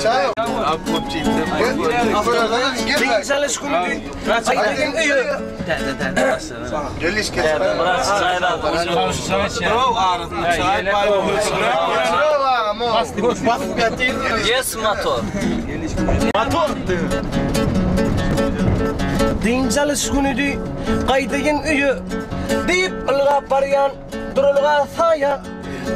Ciao. Dinsel skuni. Aytegen uyu. Gelliş kes. Yes, motor. Dinsel skuni aytegen uyu. Deyip ılga baryan durulga saya.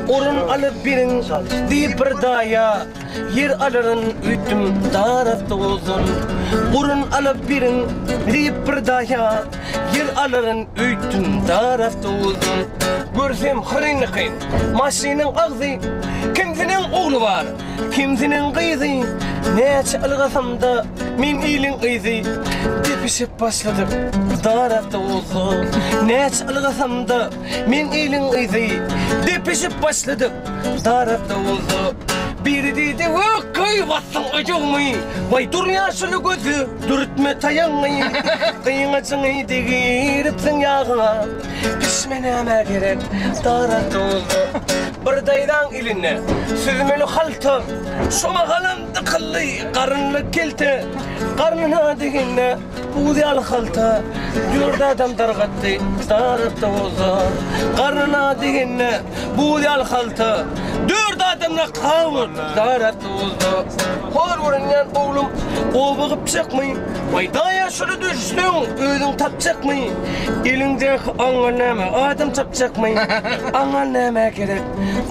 Orun alıp birin deyip bir daya. Yer alırın ütüm tarafta uzun. Orun alıp birin deyip bir daya. Yer alırın ütüm tarafta uzun. Görsem hırınlıkın masinin ağzı. Kimsinin oğlu var, kimsinin kızı. Neçe ılgasam da min ilin kızı. Depişip başladık tarafta uzun. Neçe ılgasam da min ilin kızı. Depişip başladık tarafta uzun. Biri dedi ve köy bassın acımayı. Vay dur yaşlı gözü dürtme tayanmayı. Kıyıngacını degiripsin yağına. Pişmeneme gerek tarafta uzun. Bir daydan iline süzmeli haltı. Şoma halam dıkıllı karınlı kelti. Karnına degine buğdayal haltı. Yurda adam dargattı tarafta uzun. Karnına degine buğdayal haltı. Dört adamla kavur tarafta uzun. Hor vurunan oğlum o bakıp çıkmayın. Vay daya şunu düştün ödün tapacak mı? Elinde anganeme adam tapacak mı? Anganeme gerek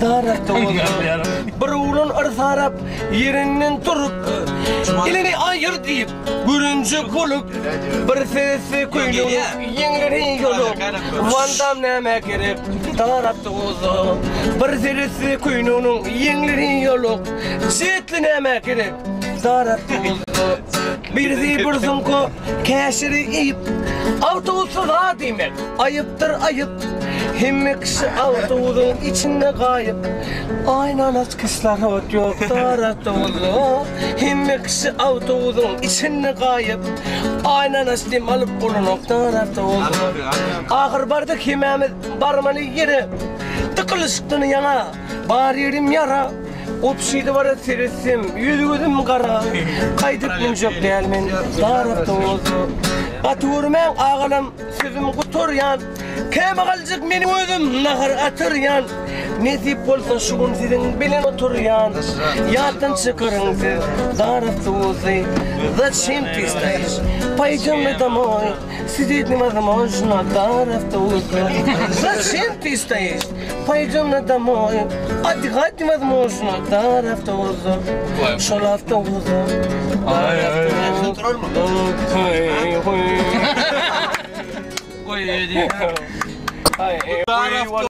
tarafta uzun. Bir oğlun ırzarap yerinden durup elini ayır deyip görünce bulup bir sesi koyunu yengerin yolu vandam neme gerek tarafta uzun. Bir sesi koyunun yengerin yolu zeytli neme gerek tarafta uzun. Bir bir zımko keşiri ip autosu da demek ayıptır ayıp. Hem kişi autosun içinde kayıp. Aynanas kızlar ot yok tarafta uzun. Hem kişi autosun içinde kayıp. Aynanas dem alıp bulunuk tarafta uzun. Ağır bardık himemiz barmalı yeri. Tıkılıştın yana bar yerim yara. Opşiydi var seresim, yüzüğüdüm kara. Kaydıklım çok değermen, tarafta oldu. Atırmen ağalam, sözüm kuturyan. Keme kalacak benim özüm, nahar atıryan. Nesip olsa şugun sizin bilin oturyan. Yatın çıkarın siz, tarafta oldu. Zачем ты стоишь? Пойдем мы домой. Сидеть невозможно, тарafta oldu. Зачем ты стоишь? Пойдем мы домой. Отдыхать невозможно, тарafta oldu. Şolafta oldu. Tarafta oldu.